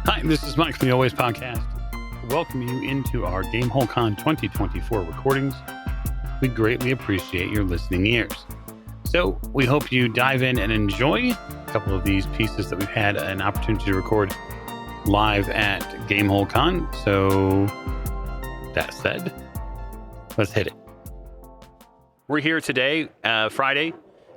Hi, this is Mike from the Always Podcast. Welcome you into our Gamehole Con 2024 recordings. We greatly appreciate your listening ears. So we hope you dive in and enjoy a couple of these pieces that we've had an opportunity to record live at Gamehole Con. So that said, let's hit it. We're here today, Friday,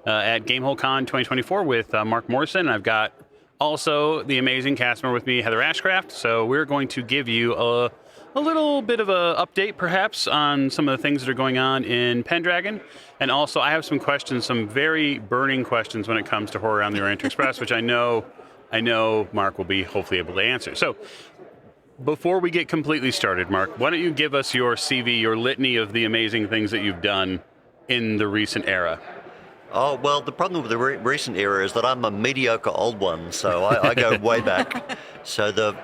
at Gamehole Con 2024 with Mark Morrison. I've got also the amazing cast member with me, Heather Ashcraft. So we're going to give you a little bit of an update, perhaps, on some of the things that are going on in Pendragon. And also, I have some questions, some very burning questions when it comes to horror on the Orient Express, which I know Mark will be hopefully able to answer. So before we get completely started, Mark, why don't you give us your CV, your litany of the amazing things that you've done in the recent era? Oh, well, the problem with the recent era is that I'm a mediocre old one, so I go way back. So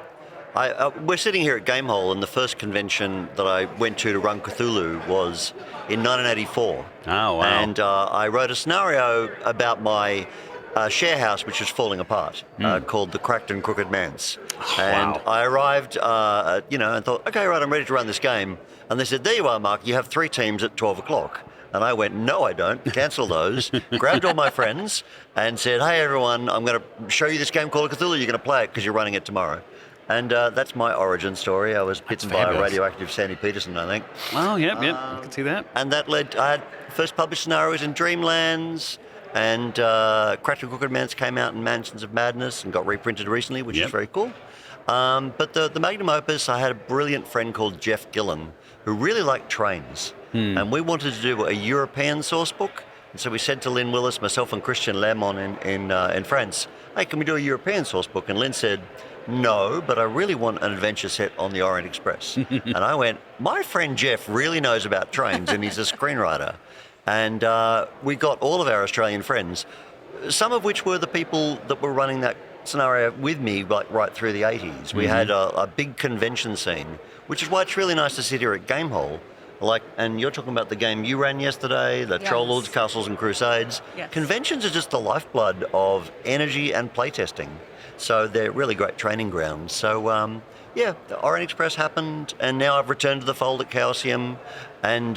we're sitting here at Gamehole, and the first convention that I went to run Cthulhu was in 1984. Oh, wow. And I wrote a scenario about my share house, which was falling apart, called The Cracked and Crooked Manse. And wow. I arrived, and thought, okay, right, I'm ready to run this game. And they said, there you are, Mark, you have 3 teams at 12 o'clock. And I went, no, I don't. Cancel those. Grabbed all my friends and said, hey, everyone, I'm going to show you this game called Cthulhu. You're going to play it because you're running it tomorrow. And that's my origin story. I was bitten by a radioactive Sandy Peterson, I think. Oh, yep, I can see that. And that led, I had first published scenarios in Dreamlands, and Cracked and Crooked Manse came out in Mansions of Madness and got reprinted recently, which is very cool. But the magnum opus, I had a brilliant friend called Jeff Gillen who really liked trains. And we wanted to do a European source book. And so we said to Lynn Willis, myself and Christian Lemon in France, hey, can we do a European source book? And Lynn said, no, but I really want an adventure set on the Orient Express. And I went, my friend Jeff really knows about trains and he's a screenwriter. And we got all of our Australian friends, some of which were the people that were running that scenario with me right through the 80s. We had a big convention scene, which is why it's really nice to sit here at Gamehole. And you're talking about the game you ran yesterday, the Troll Lords, Castles and Crusades. Yes. Conventions are just the lifeblood of energy and playtesting. So they're really great training grounds. So the Orient Express happened, and now I've returned to the fold at Chaosium, and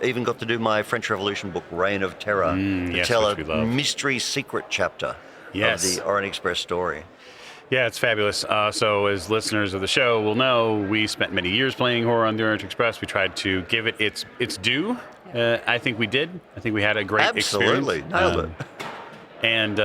even got to do my French Revolution book, Reign of Terror, to tell a mystery secret chapter of the Orient Express story. Yeah, it's fabulous. So as listeners of the show will know, we spent many years playing horror on the Orient Express. We tried to give it its due. I think we did. I think we had a great experience. Absolutely. Nailed it. And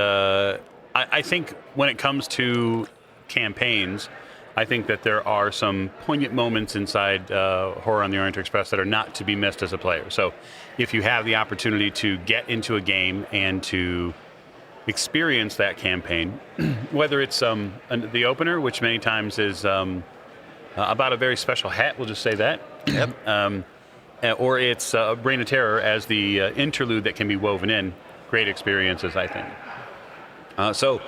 I think when it comes to campaigns, I think that there are some poignant moments inside horror on the Orient Express that are not to be missed as a player. So if you have the opportunity to get into a game and to experience that campaign, whether it's the opener, which many times is about a very special hat, we'll just say that, or it's Reign of Terror as the interlude that can be woven in. Great experiences, I think. So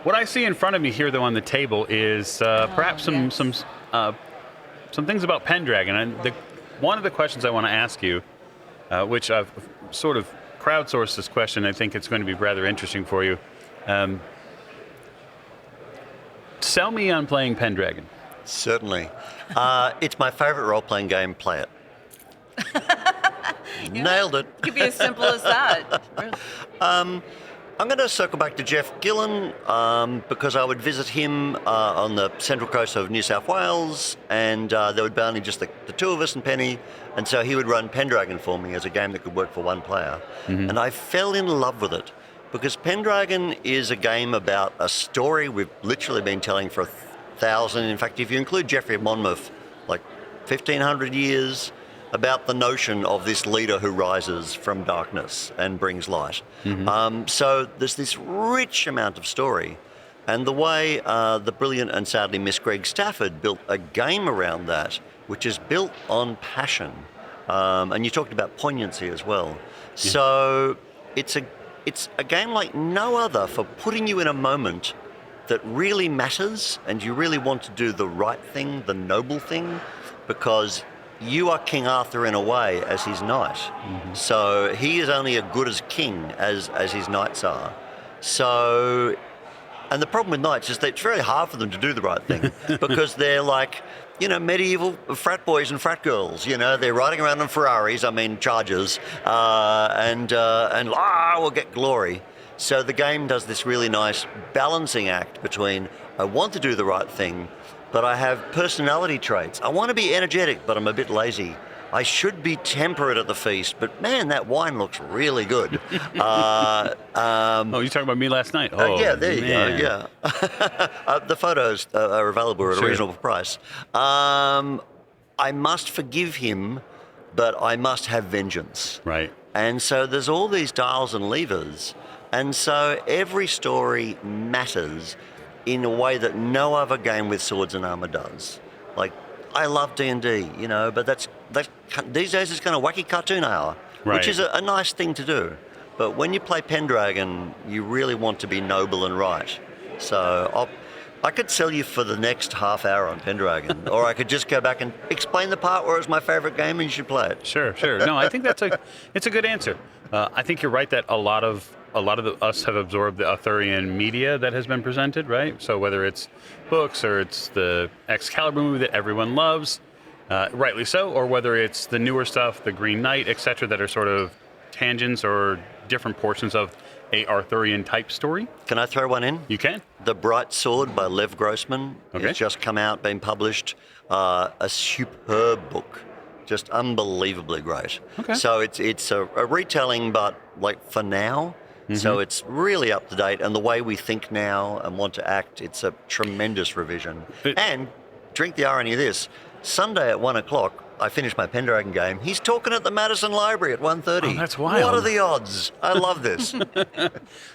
what I see in front of me here, though, on the table is perhaps some things about Pendragon. And one of the questions I want to ask you, which I've sort of crowdsource this question. I think it's going to be rather interesting for you. Sell me on playing Pendragon. Certainly. It's my favorite role-playing game. Play it. Nailed it. It could be as simple as that. I'm going to circle back to Jeff Gillen because I would visit him on the central coast of New South Wales, and there would be only just the 2 of us and Penny, and so he would run Pendragon for me as a game that could work for 1 player. And I fell in love with it because Pendragon is a game about a story we've literally been telling for 1,000. In fact, if you include Geoffrey of Monmouth, like 1,500 years, about the notion of this leader who rises from darkness and brings light. So there's this rich amount of story. And the way the brilliant and sadly Miss Greg Stafford built a game around that, which is built on passion. And you talked about poignancy as well. So it's a game like no other for putting you in a moment that really matters and you really want to do the right thing, the noble thing, because you are King Arthur in a way as his knight. So he is only as good as king as his knights are. So And the problem with knights is that it's very hard for them to do the right thing because they're like, medieval frat boys and frat girls. They're riding around on Ferraris, Chargers, and we'll get glory. So the game does this really nice balancing act between I want to do the right thing, but I have personality traits. I want to be energetic, but I'm a bit lazy. I should be temperate at the feast, but man, that wine looks really good. You talking about me last night? Oh, yeah, there you man. go. Yeah, the photos are available at a reasonable price. I must forgive him, but I must have vengeance. Right. And so there's all these dials and levers, and so every story matters in a way that no other game with swords and armor does. Like, I love D&D, but that's these days it's kind of wacky cartoon hour, which is a nice thing to do. But when you play Pendragon, you really want to be noble and right. So I could sell you for the next half hour on Pendragon, or I could just go back and explain the part where it's my favorite game and you should play it. Sure. No, I think it's a good answer. I think you're right that a lot of us have absorbed the Arthurian media that has been presented, right? So whether it's books or it's the Excalibur movie that everyone loves, rightly so, or whether it's the newer stuff, the Green Knight, etc., that are sort of tangents or different portions of a Arthurian type story. Can I throw one in? You can. The Bright Sword by Lev Grossman. Okay. It's just come out, been published. A superb book. Just unbelievably great. Okay. So it's a retelling, but like for now. Mm-hmm. So it's really up to date, and the way we think now and want to act, it's a tremendous revision. And drink the irony of this, Sunday at 1:00, I finished my Pendragon game. He's talking at the Madison Library at 1:30. Oh, that's wild. What are the odds? I love this.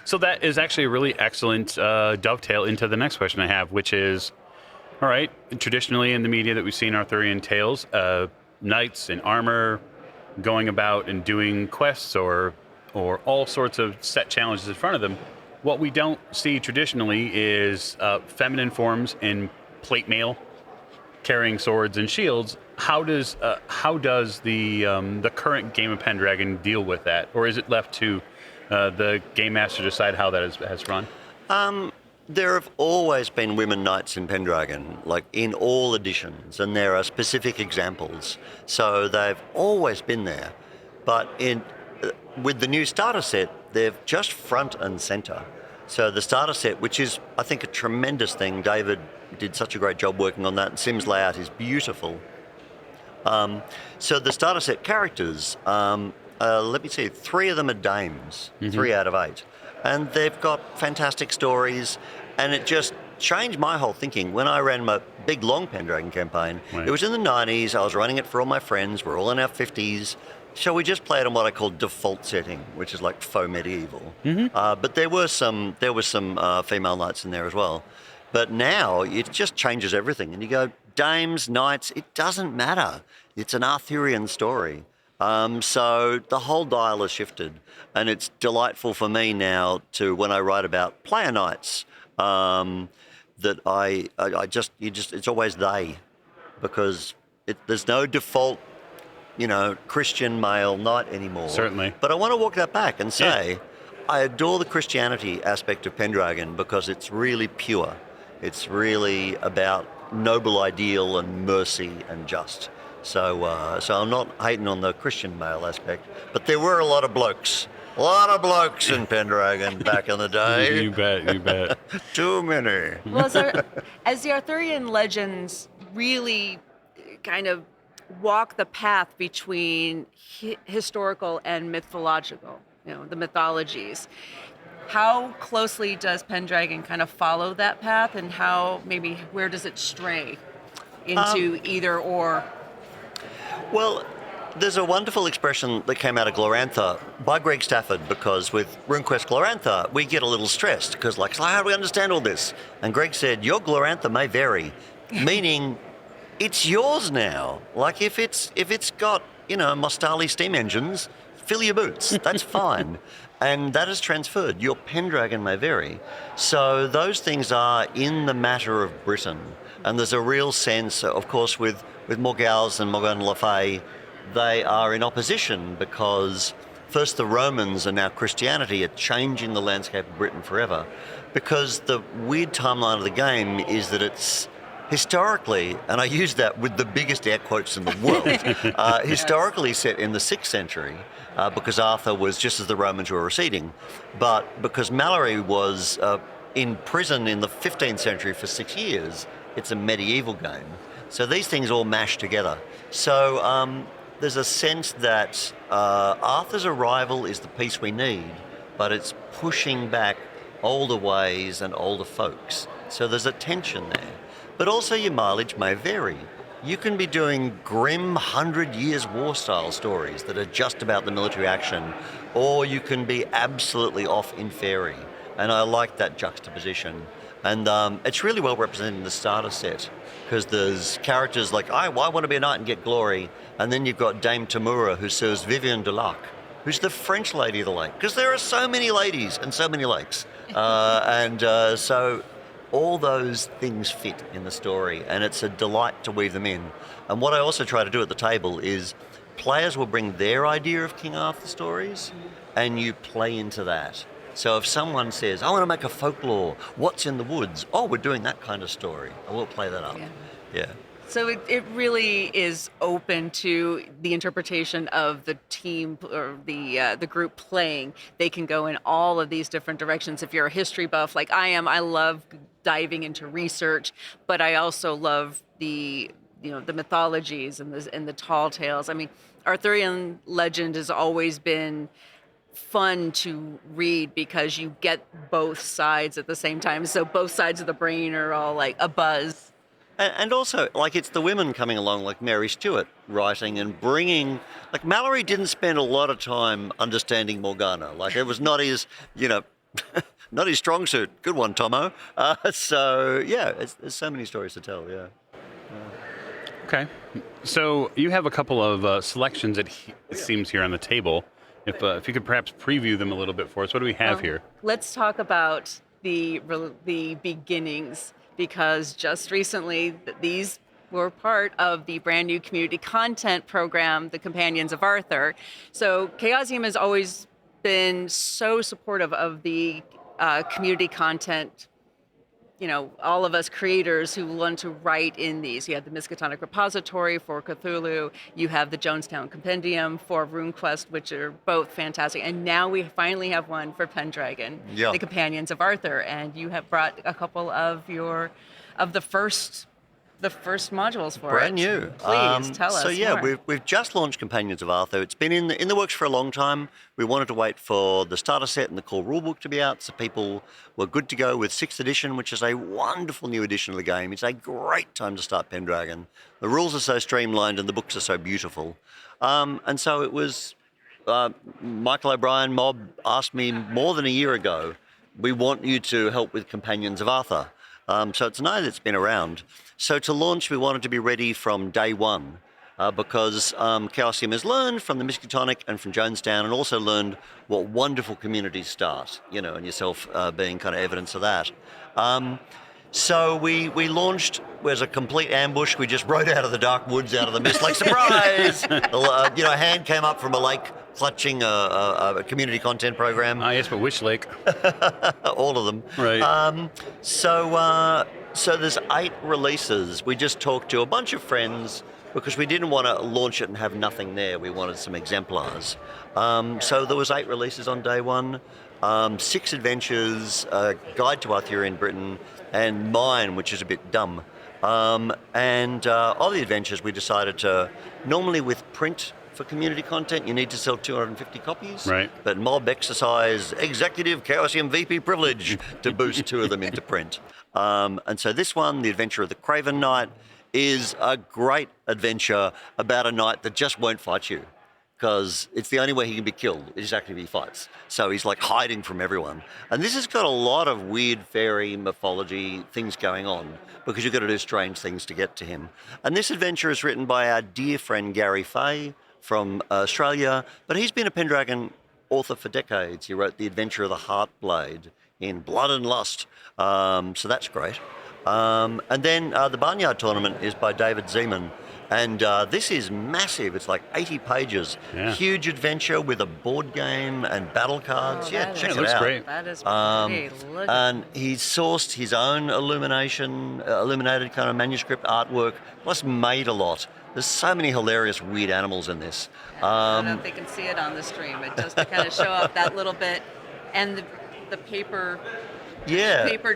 So that is actually a really excellent dovetail into the next question I have, which is, all right, traditionally in the media that we've seen Arthurian tales, knights in armor going about and doing quests or all sorts of set challenges in front of them. What we don't see traditionally is feminine forms in plate mail, carrying swords and shields. How does the current game of Pendragon deal with that, or is it left to the game master to decide how that has run? There have always been women knights in Pendragon, like in all editions, and there are specific examples. So they've always been there, but with the new starter set, they're just front and center. So the starter set, which is, I think, a tremendous thing. David did such a great job working on that, and Sim's layout is beautiful. So the starter set characters, let me see, 3 of them are dames, 3 out of 8. And they've got fantastic stories, and it just changed my whole thinking. When I ran my big, long Pendragon campaign, Right. It was in the 90s, I was running it for all my friends, we're all in our 50s. So we just played on what I call default setting, which is like faux medieval. But there were some female knights in there as well. But now it just changes everything. And you go, dames, knights, it doesn't matter. It's an Arthurian story. So the whole dial has shifted. And it's delightful for me now to, when I write about player knights, that it's always they. Because there's no default Christian male knight anymore. Certainly. But I want to walk that back and say, I adore the Christianity aspect of Pendragon because it's really pure. It's really about noble ideal and mercy and just. So I'm not hating on the Christian male aspect, but there were a lot of blokes in Pendragon back in the day. You bet. Too many. Well, as the Arthurian legends really kind of walk the path between historical and mythological, the mythologies, how closely does Pendragon kind of follow that path, and where does it stray into either or? Well, there's a wonderful expression that came out of Glorantha by Greg Stafford, because with RuneQuest Glorantha, we get a little stressed because so how do we understand all this? And Greg said, your Glorantha may vary, meaning it's yours now. Like if it's got, Mostali steam engines, fill your boots. That's fine. And that is transferred. Your Pendragon may vary. So those things are in the matter of Britain. And there's a real sense, of course, with Morgause and Morgan Le Fay, they are in opposition because first the Romans and now Christianity are changing the landscape of Britain forever, because the weird timeline of the game is that it's historically, and I use that with the biggest air quotes in the world, historically set in the 6th century, because Arthur was just as the Romans were receding, but because Mallory was in prison in the 15th century for 6 years, it's a medieval game. So these things all mash together. So there's a sense that Arthur's arrival is the piece we need, but it's pushing back older ways and older folks. So there's a tension there. But also your mileage may vary. You can be doing grim 100 Years War style stories that are just about the military action, or you can be absolutely off in fairy. And I like that juxtaposition. And it's really well represented in the starter set, because there's characters like, I want to be a knight and get glory. And then you've got Dame Tamura, who serves Vivienne de l'Arc, who's the French lady of the lake, because there are so many ladies and so many lakes. So all those things fit in the story, and it's a delight to weave them in. And what I also try to do at the table is players will bring their idea of King Arthur stories, and you play into that. So if someone says, I want to make a folklore, what's in the woods? Oh, we're doing that kind of story. I will play that up. Yeah. So it really is open to the interpretation of the team or the group playing. They can go in all of these different directions. If you're a history buff like I am, I love diving into research, but I also love the mythologies and the tall tales. I mean, Arthurian legend has always been fun to read because you get both sides at the same time. So both sides of the brain are all like a buzz. And also, like, it's the women coming along, like Mary Stuart, writing and bringing... Like, Mallory didn't spend a lot of time understanding Morgana. Like, it was not his, not his strong suit. Good one, Tomo. There's so many stories to tell, yeah. Okay. So you have a couple of selections, it seems, here on the table. If you could perhaps preview them a little bit for us. What do we have here? Let's talk about the beginnings, because just recently these were part of the brand new community content program, the Companions of Arthur. So Chaosium has always been so supportive of the community content. All of us creators who want to write in these. You have the Miskatonic Repository for Cthulhu. You have the Jonestown Compendium for RuneQuest, which are both fantastic. And now we finally have one for Pendragon, the Companions of Arthur. And you have brought a couple of the first modules for Brand it. new. Please tell us more. We've just launched Companions of Arthur. It's been in the works for a long time. We wanted to wait for the starter set and the core rulebook to be out, so people were good to go with 6th edition, which is a wonderful new edition of the game. It's a great time to start Pendragon. The rules are so streamlined and the books are so beautiful. And so it was Michael O'Brien, Mob, asked me more than a year ago, we want you to help with Companions of Arthur. So it's known it's been around. So to launch, we wanted to be ready from day one, because Chaosium has learned from the Miskatonic and from Jonestown, and also learned what wonderful communities start, and yourself being kind of evidence of that. So we launched as a complete ambush. We just rode out of the dark woods, out of the mist, like, surprise! A hand came up from a lake clutching a community content program. Yes, but which lake? All of them. Right. So there's 8 releases. We just talked to a bunch of friends because we didn't want to launch it and have nothing there. We wanted some exemplars. So there was 8 releases on day one, 6 adventures, a guide to Arthurian Britain, and mine, which is a bit dumb. Of the adventures, we decided to, normally with print for community content, you need to sell 250 copies. Right. But Mob exercised executive Chaosium VP privilege to boost 2 of them into print. And so this one, The Adventure of the Craven Knight, is a great adventure about a knight that just won't fight you, because it's the only way he can be killed is actually if he fights. So he's like hiding from everyone. And this has got a lot of weird fairy mythology things going on, because you've got to do strange things to get to him. And this adventure is written by our dear friend Gary Fay from Australia, but he's been a Pendragon author for decades. He wrote The Adventure of the Heartblade in Blood and Lust, so that's great. And then the Barnyard Tournament is by David Zeman, And this is massive. It's like 80 pages. Yeah. Huge adventure with a board game and battle cards. Oh, Yeah, that check is- it looks out. great. That is pretty. Look at And he's sourced his own illuminated kind of manuscript artwork, plus made a lot. There's so many hilarious weird animals in this. I don't know if they can see it on the stream, but just to kind of show up that little bit, and the paper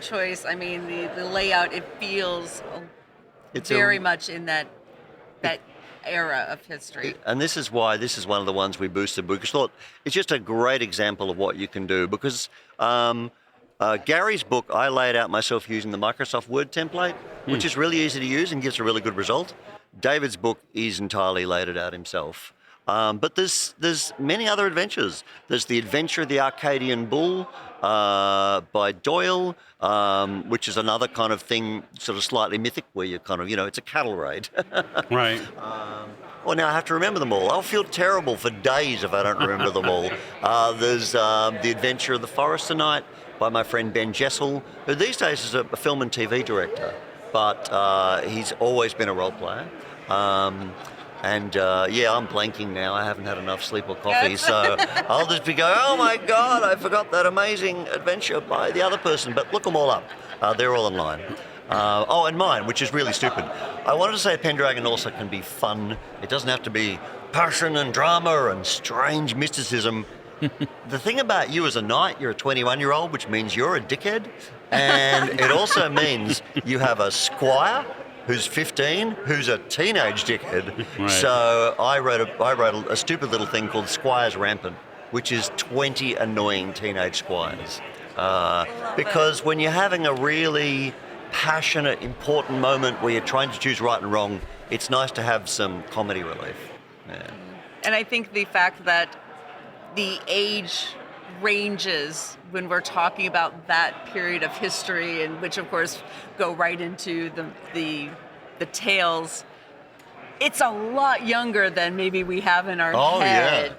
choice. I mean, the layout. It feels It's very much in that era of history. And this is why this is one of the ones we boosted, because thought it's just a great example of what you can do. Because Gary's book, I laid out myself using the Microsoft Word template, which is really easy to use and gives a really good result. David's book is entirely laid it out himself. But there's many other adventures. There's The Adventure of the Arcadian Bull by Doyle, which is another kind of thing, sort of slightly mythic, where you kind of, it's a cattle raid. Right. Well, now I have to remember them all. I'll feel terrible for days if I don't remember them all. There's The Adventure of the Forester Knight by my friend Ben Jessel, who these days is a film and TV director, but he's always been a role player. I'm blanking now. I haven't had enough sleep or coffee, so I'll just be going, oh my God, I forgot that amazing adventure by the other person. But look them all up. They're all online. And mine, which is really stupid. I wanted to say Pendragon also can be fun. It doesn't have to be passion and drama and strange mysticism. The thing about you as a knight, you're a 21-year-old, which means you're a dickhead. And it also means you have a squire who's 15, who's a teenage dickhead. Right. So I wrote a stupid little thing called Squires Rampant, which is 20 annoying teenage squires. Because when you're having a really passionate, important moment where you're trying to choose right and wrong, it's nice to have some comedy relief. Yeah. And I think the fact that the age ranges when we're talking about that period of history, and which of course go right into the tales, it's a lot younger than maybe we have in our head.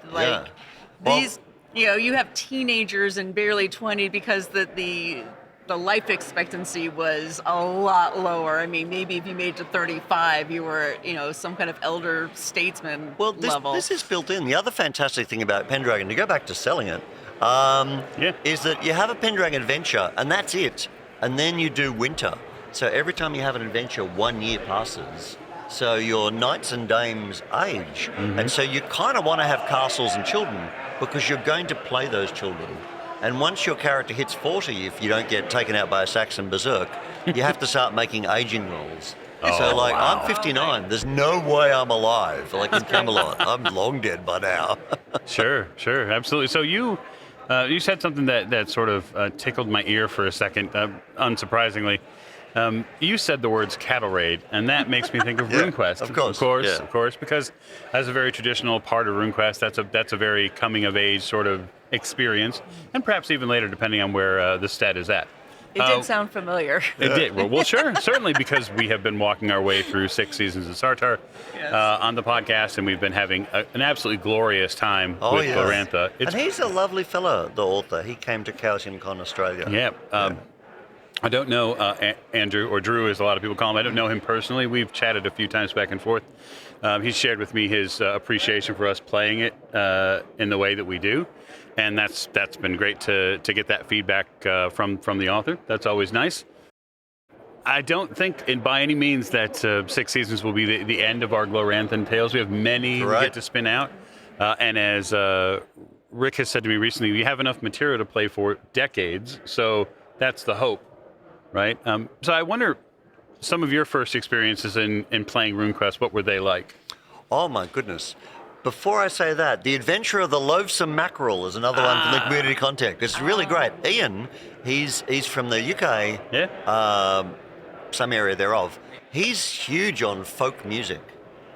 These, you have teenagers and barely 20 because the life expectancy was a lot lower. I mean, maybe if you made it to 35, you were, some kind of elder statesman level. This is built in. The other fantastic thing about Pendragon, to go back to selling it, is that you have a Pendragon adventure and that's it. And then you do winter. So every time you have an adventure, 1 year passes. So your knights and dames age. Mm-hmm. And so you kind of want to have castles and children because you're going to play those children. And once your character hits 40, if you don't get taken out by a Saxon berserk, you have to start making aging rolls. I'm 59. There's no way I'm alive, like in Camelot. I'm long dead by now. Sure, absolutely. So you said something that sort of tickled my ear for a second, unsurprisingly. You said the words cattle raid, and that makes me think of RuneQuest. Of course, because as a very traditional part of RuneQuest, that's a very coming of age sort of experience, and perhaps even later, depending on where the stat is at. It did sound familiar. It did. Well, sure, certainly, because we have been walking our way through 6 seasons of Sartar on the podcast, and we've been having an absolutely glorious time with Glorantha. And he's a lovely fellow, the author. He came to Orient Con Australia. Yeah. I don't know Andrew, or Drew as a lot of people call him. I don't know him personally. We've chatted a few times back and forth. He's shared with me his appreciation for us playing it in the way that we do. And that's been great to get that feedback from the author. That's always nice. I don't think by any means that 6 seasons will be the end of our Gloranthan tales. We have many we get to spin out. And as Rick has said to me recently, we have enough material to play for decades. So that's the hope. Right. So I wonder, some of your first experiences in playing RuneQuest, what were they like? Oh, my goodness. Before I say that, The Adventure of the Loathsome Mackerel is another one from the community contact. It's really great. Ian, he's from the UK, some area thereof. He's huge on folk music,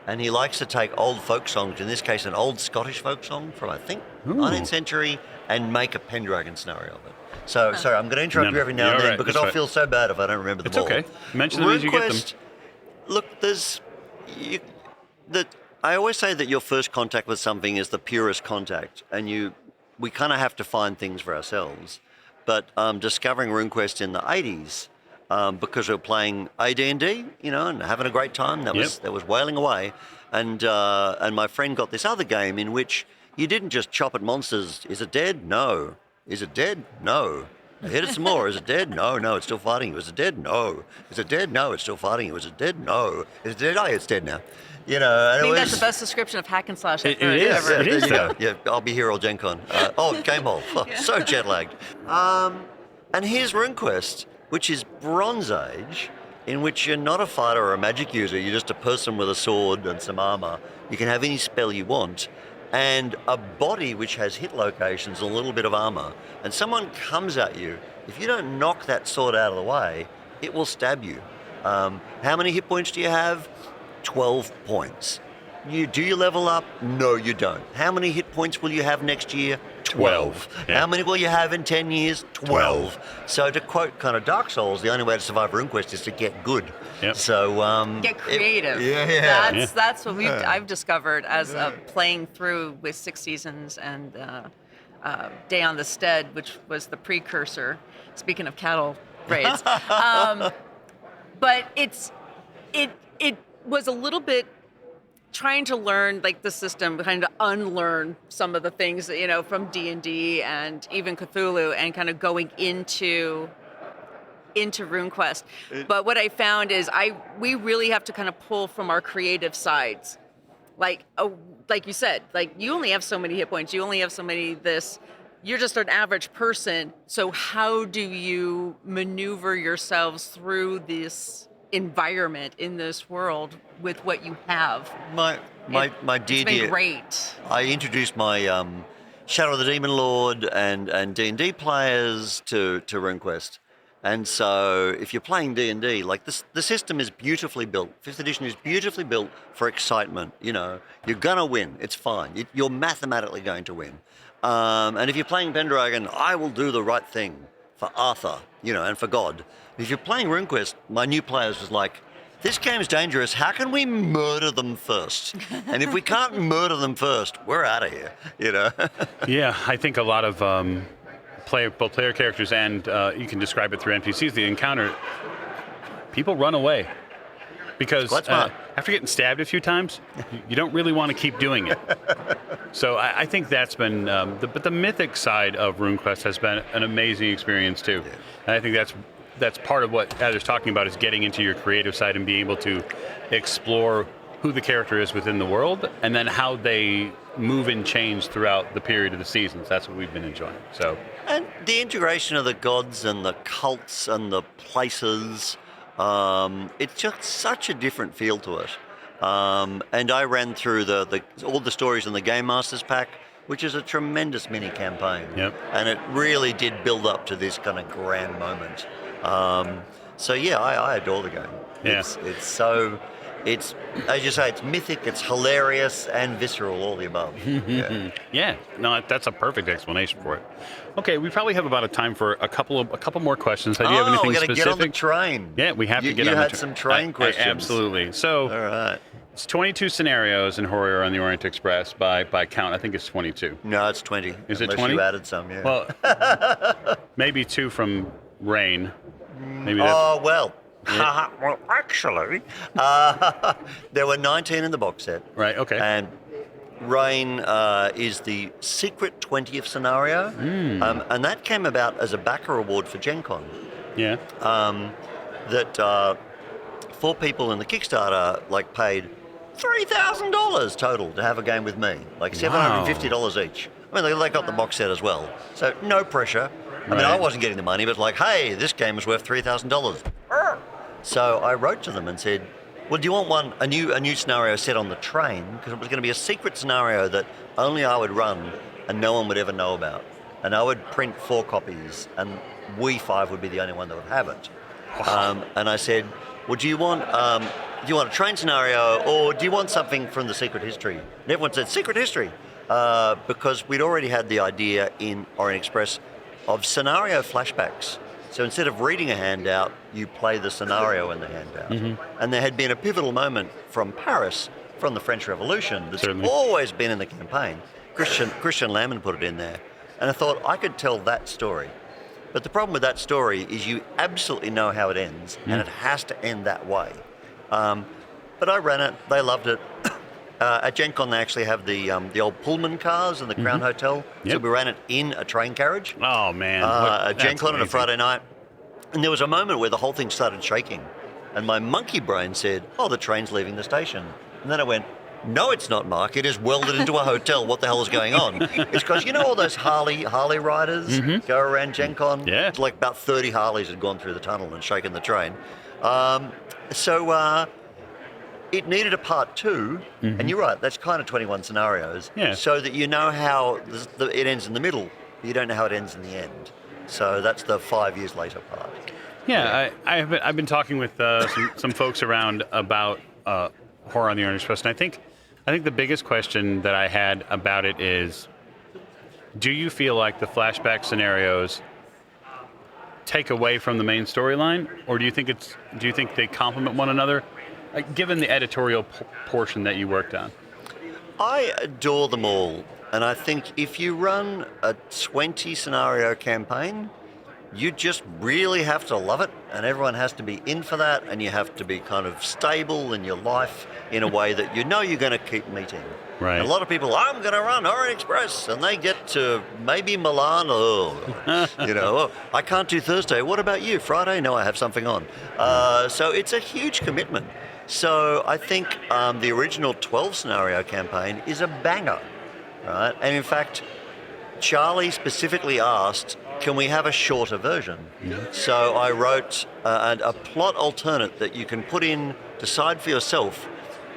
and he likes to take old folk songs, in this case an old Scottish folk song from, I think, 19th century, and make a Pendragon scenario of it. So, sorry, I'm going to interrupt you every now and then because I'll feel so bad if I don't remember them all. It's okay. Mention them as you get them. Look, I always say that your first contact with something is the purest contact, and we kind of have to find things for ourselves. But discovering RuneQuest in the 80s, because we were playing AD&D, and having a great time. That was whaling away. And my friend got this other game in which you didn't just chop at monsters. Is it dead? No. Is it dead? No. I hit it some more. Is it dead? No, it's still fighting you. Is it dead? No. Is it dead? No, it's still fighting you. Is it dead? No. Is it dead? Oh, it's dead now. And I think that's the best description of hack and slash I've heard ever. It is, though. Yeah, I'll be here all Gen Con. Gamehole. Oh, so jet lagged. And here's RuneQuest, which is Bronze Age, in which you're not a fighter or a magic user. You're just a person with a sword and some armor. You can have any spell you want. And a body which has hit locations and a little bit of armor. And someone comes at you. If you don't knock that sword out of the way, it will stab you. How many hit points do you have? 12 points. Do you level up? No, you don't. How many hit points will you have next year? 12. Yeah. How many will you have in 10 years? 12. So to quote kind of Dark Souls, the only way to survive RuneQuest is to get good. Yep. So get creative. That's what I've discovered as playing through with 6 seasons and Day on the Stead, which was the precursor. Speaking of cattle raids, but it was a little bit trying to learn like the system, kind of unlearn some of the things from D&D and even Cthulhu, and kind of going into RuneQuest. But what I found is we really have to kind of pull from our creative sides. Like you said, like you only have so many hit points, you only have so many this. You're just an average person. So how do you maneuver yourselves through this environment in this world with what you have? My dear, it's been great. I introduced my Shadow of the Demon Lord and D&D players to RuneQuest. And so if you're playing D&D, like the system is beautifully built. 5th edition is beautifully built for excitement. You're going to win. It's fine. You're mathematically going to win. And if you're playing Pendragon, I will do the right thing for Arthur, and for God. If you're playing RuneQuest, my new players was like, this game's dangerous. How can we murder them first? And if we can't murder them first, we're out of here, Yeah, I think a lot of both player characters and you can describe it through NPCs, the encounter, people run away. Because after getting stabbed a few times, you don't really want to keep doing it. So I think that's been, but the mythic side of RuneQuest has been an amazing experience too. Yeah. And I think that's part of what Heather's talking about, is getting into your creative side and being able to explore who the character is within the world, and then how they move and change throughout the period of the seasons. That's what we've been enjoying. So, and the integration of the gods and the cults and the places. It's just such a different feel to it. And I ran through all the stories in the Game Masters pack, which is a tremendous mini campaign. Yep. And it really did build up to this kind of grand moment. So yeah, I adore the game. Yeah. It's as you say, it's mythic, it's hilarious, and visceral, all the above. Yeah. Yeah, no, that's a perfect explanation for it. Okay, we probably have about a time for a couple more questions. Do you have anything we got to specific? get on the train. Yeah, we have to get on the train. You had some train questions. Absolutely. So, all right. It's 22 scenarios in Horror on the Orient Express by count. I think it's 22. No, it's 20. Is it unless 20? You added some, yeah. Well, maybe 2 from Rain. Maybe that's... Oh, well. Yeah. Well, actually, there were 19 in the box set. Right, okay. And Rain is the secret 20th scenario. And that came about as a backer award for Gen Con. Yeah. That 4 people in the Kickstarter paid $3,000 total to have a game with me. $750 each. I mean, they got the box set as well. So no pressure. I mean, I wasn't getting the money, but hey, this game is worth $3,000. So I wrote to them and said, well, do you want a new scenario set on the train? Because it was going to be a secret scenario that only I would run and no one would ever know about. And I would print 4 copies, and we 5 would be the only one that would have it. And I said, well, do you want a train scenario, or do you want something from the secret history? And everyone said, secret history, because we'd already had the idea in Orient Express of scenario flashbacks. So instead of reading a handout, you play the scenario in the handout. Mm-hmm. And there had been a pivotal moment from Paris, from the French Revolution, that's always been in the campaign. Christian Lamon put it in there. And I thought I could tell that story. But the problem with that story is you absolutely know how it ends, and it has to end that way. But I ran it. They loved it. At Gen Con, they actually have the old Pullman cars in the Crown Hotel. Yep. So we ran it in a train carriage. Oh, man. At Gen That's Con on a amazing. Friday night. And there was a moment where the whole thing started shaking. And my monkey brain said, oh, the train's leaving the station. And then I went, no, it's not, Mark. It is welded into a hotel. What the hell is going on? It's because, you know, all those Harley riders go around Gen Con? Yeah. It's like about 30 Harleys had gone through the tunnel and shaken the train. It needed a part 2, and you're right, that's kind of 21 scenarios, so that you know how it ends in the middle, but you don't know how it ends in the end. So that's the 5 years later part. Yeah, I've been talking with some folks around about horror on the Orient Express, and I think the biggest question that I had about it is, do you feel like the flashback scenarios take away from the main storyline, or do you think they complement one another? Given the editorial portion that you worked on. I adore them all, and I think if you run a 20 scenario campaign, you just really have to love it, and everyone has to be in for that, and you have to be kind of stable in your life in a way that you know you're going to keep meeting. Right. And a lot of people, I'm going to run Orient Express, and they get to maybe Milan, I can't do Thursday. What about you? Friday? No, I have something on. So it's a huge commitment. So I think the original 12 scenario campaign is a banger, right? And in fact, Charlie specifically asked, can we have a shorter version? So I wrote a plot alternate that you can put in, decide for yourself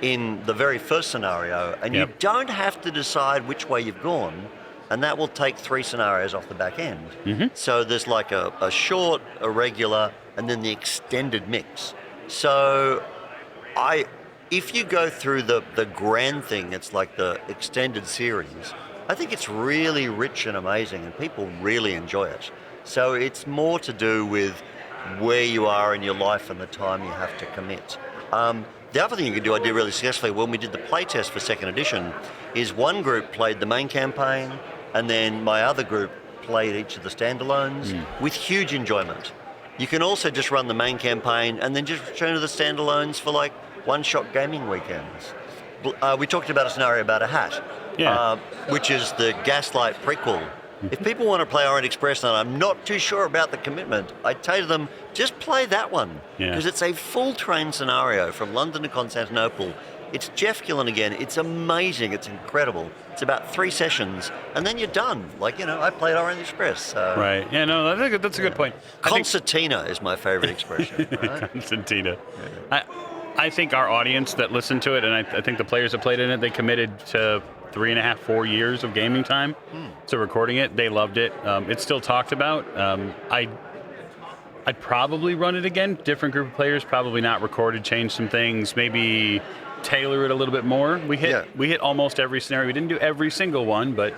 in the very first scenario, and you don't have to decide which way you've gone, and that will take 3 scenarios off the back end. So there's like a short, a regular, and then the extended mix. So if you go through the grand thing, it's like the extended series, I think it's really rich and amazing, and people really enjoy it. So it's more to do with where you are in your life and the time you have to commit. The other thing you can do, I did really successfully when we did the playtest for second edition, is one group played the main campaign, and then my other group played each of the standalones with huge enjoyment. You can also just run the main campaign and then just return to the standalones for like one-shot gaming weekends. We talked about a scenario about a hat, which is the Gaslight prequel. If people want to play Orient Express and I'm not too sure about the commitment, I'd say to them, just play that one. Because it's a full train scenario from London to Constantinople. It's Jeff Gillen again. It's amazing. It's incredible. It's about 3 sessions, and then you're done. Like, I played Orient Express. So. Right. Yeah, no, I think that's a good point. Concertina is my favorite expression. Right? Concertina. I think our audience that listened to it, and I think the players that played in it, they committed to 3.5, 4 years of gaming time to recording it. They loved it. It's still talked about. I'd probably run it again. Different group of players, probably not recorded, change some things, maybe tailor it a little bit more. We hit almost every scenario. We didn't do every single one, but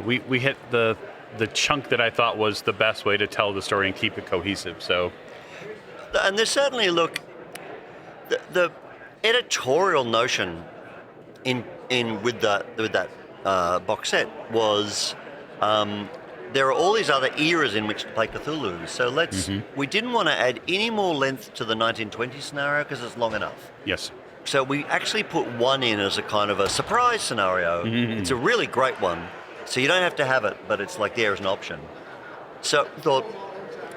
we hit the chunk that I thought was the best way to tell the story and keep it cohesive. So, and there's certainly the editorial notion in with that box set was there are all these other eras in which to play Cthulhu. So we didn't want to add any more length to the 1920 scenario because it's long enough. Yes. So we actually put one in as a kind of a surprise scenario. It's a really great one. So you don't have to have it, but it's like there as an option. So we thought,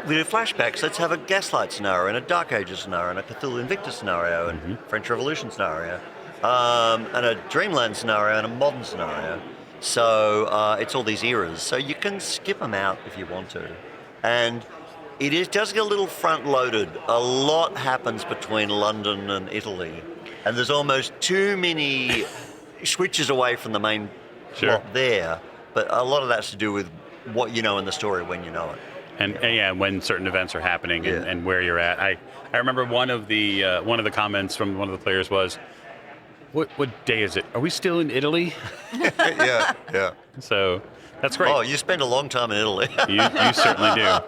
we do flashbacks, let's have a Gaslight scenario and a Dark Ages scenario and a Cthulhu Invictus scenario and French Revolution scenario and a Dreamland scenario and a modern scenario. So it's all these eras. So you can skip them out if you want to. And it does get a little front-loaded. A lot happens between London and Italy. And there's almost too many switches away from the main plot there. But a lot of that's to do with what you know in the story when you know it. And when certain events are happening and where you're at. I remember one of the comments from one of the players was, what day is it? Are we still in Italy? Yeah. So that's great. Oh, you spend a long time in Italy. You certainly do.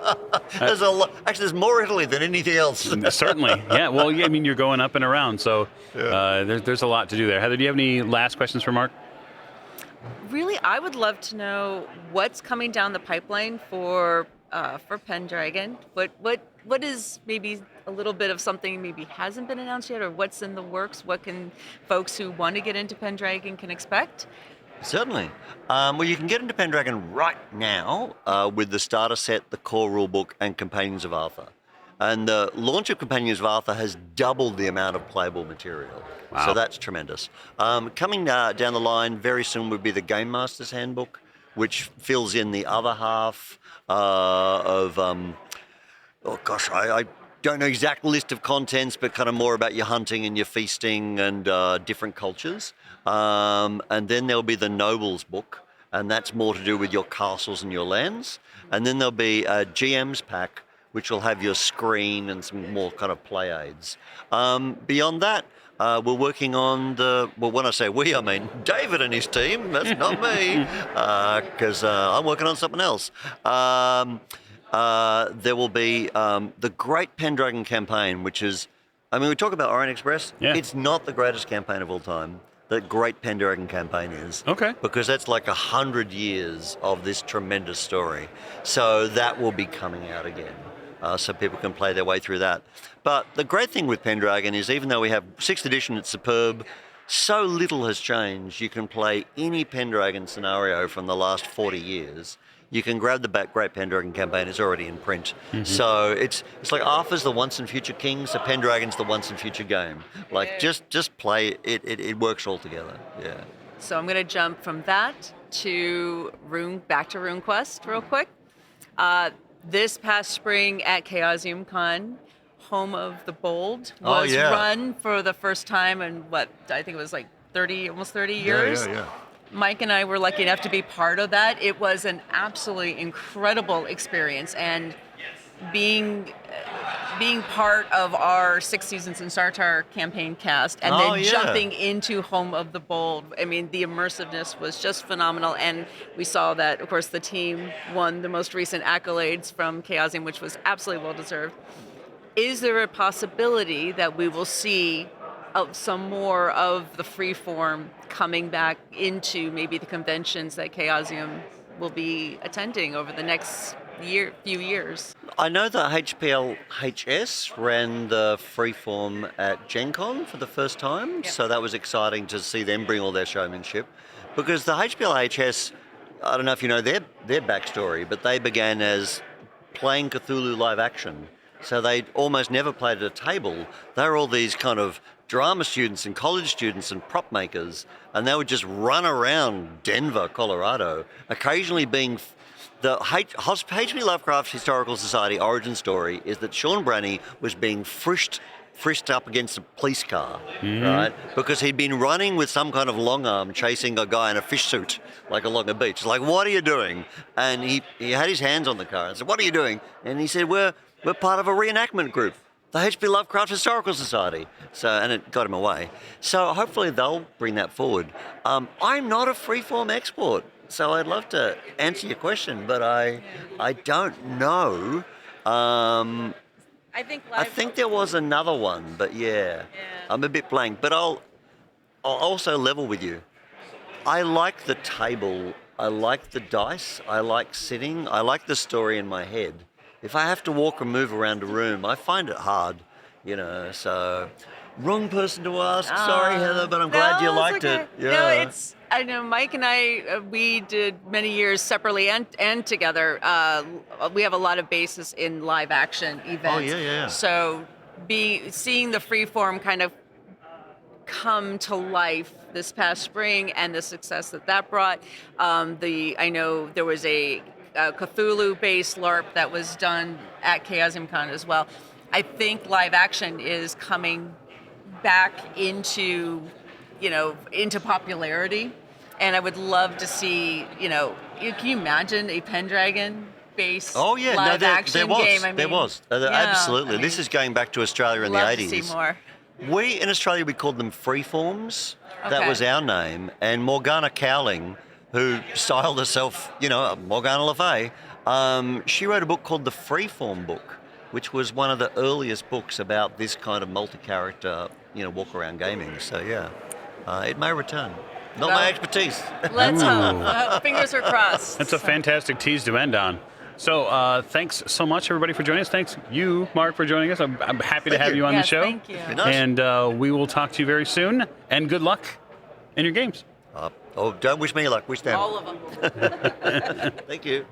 There's a lot. Actually, there's more Italy than anything else. Certainly. Yeah. Well, I mean, you're going up and around, so there's a lot to do there. Heather, do you have any last questions for Mark? Really, I would love to know what's coming down the pipeline for for Pendragon. What is maybe a little bit of something maybe hasn't been announced yet, or what's in the works? What can folks who want to get into Pendragon can expect? Certainly. Well, you can get into Pendragon right now with the starter set, the core rulebook, and Companions of Arthur. And the launch of Companions of Arthur has doubled the amount of playable material. Wow. So that's tremendous. Coming down the line very soon would be the Game Master's Handbook, which fills in the other half of... I don't know exact list of contents, but kind of more about your hunting and your feasting and different cultures. And then there'll be the Nobles book, and that's more to do with your castles and your lands. And then there'll be a GM's pack, which will have your screen and some more kind of play aids. Beyond that, we're working on when I say we, I mean David and his team. That's not me, because I'm working on something else. There will be the Great Pendragon campaign, which is, we talk about Orient Express. Yeah. It's not the greatest campaign of all time. The Great Pendragon campaign is. Okay. Because that's like 100 years of this tremendous story. So that will be coming out again. So people can play their way through that. But the great thing with Pendragon is, even though we have 6th edition, it's superb, so little has changed. You can play any Pendragon scenario from the last 40 years. You can grab the Great Pendragon campaign, it's already in print. Mm-hmm. So it's like Arthur's the once and future king, so Pendragon's the once and future game. Like, just play it. It works all together, yeah. So I'm going to jump from that to back to RuneQuest real quick. This past spring at Chaosium Con, Home of the Bold was run for the first time in I think it was like almost 30 years. Yeah. Mike and I were lucky enough to be part of that. It was an absolutely incredible experience, and being part of our 6 Seasons in Sartar campaign cast, and then jumping into Home of the Bold. The immersiveness was just phenomenal, and we saw that, of course, the team won the most recent accolades from Chaosium, which was absolutely well-deserved. Is there a possibility that we will see some more of the freeform coming back into maybe the conventions that Chaosium will be attending over the next few years? I know that HPL HS ran the freeform at Gen Con for the first time, so that was exciting to see them bring all their showmanship. Because the HPL HS, I don't know if you know their backstory, but they began as playing Cthulhu live action. So they almost never played at a table. They were all these kind of drama students and college students and prop makers, and they would just run around Denver, Colorado, occasionally being... The H.P. Lovecraft Historical Society origin story is that Sean Branney was being frisked up against a police car, right? Because he'd been running with some kind of long arm chasing a guy in a fish suit, like along a beach. It's like, what are you doing? And he had his hands on the car and said, what are you doing? And he said, we're part of a reenactment group, the H.P. Lovecraft Historical Society. And it got him away. So hopefully they'll bring that forward. I'm not a freeform expert, so I'd love to answer your question, but I don't know. I think there was another one, but I'm a bit blank. But I'll also level with you. I like the table. I like the dice. I like sitting. I like the story in my head. If I have to walk and move around a room, I find it hard, so wrong person to ask. Sorry, Heather, but I'm glad you liked it. Yeah. No, I know Mike and I, we did many years separately and together. We have a lot of basis in live action events. Oh, yeah. So seeing the freeform kind of come to life this past spring and the success that brought. I know there was a Cthulhu-based LARP that was done at Chaosium Con as well. I think live action is coming back into popularity, and I would love to see, can you imagine a Pendragon-based live action game? There was. Absolutely. This is going back to Australia in the 80s. Love to see more. We, in Australia, we called them freeforms. Okay. That was our name. And Morgana Cowling, who styled herself, Morgana Le Fay, she wrote a book called The Freeform Book, which was one of the earliest books about this kind of multi-character, walk-around gaming. So, it may return. Not my expertise. Let's hope. Fingers are crossed. That's a fantastic tease to end on. So thanks so much, everybody, for joining us. Thanks you, Mark, for joining us. I'm happy to Thank have you. you on Yes, the show. thank you. Be nice. And we will talk to you very soon. And good luck in your games. Oh, don't wish me luck. Wish them. All of them. Thank you.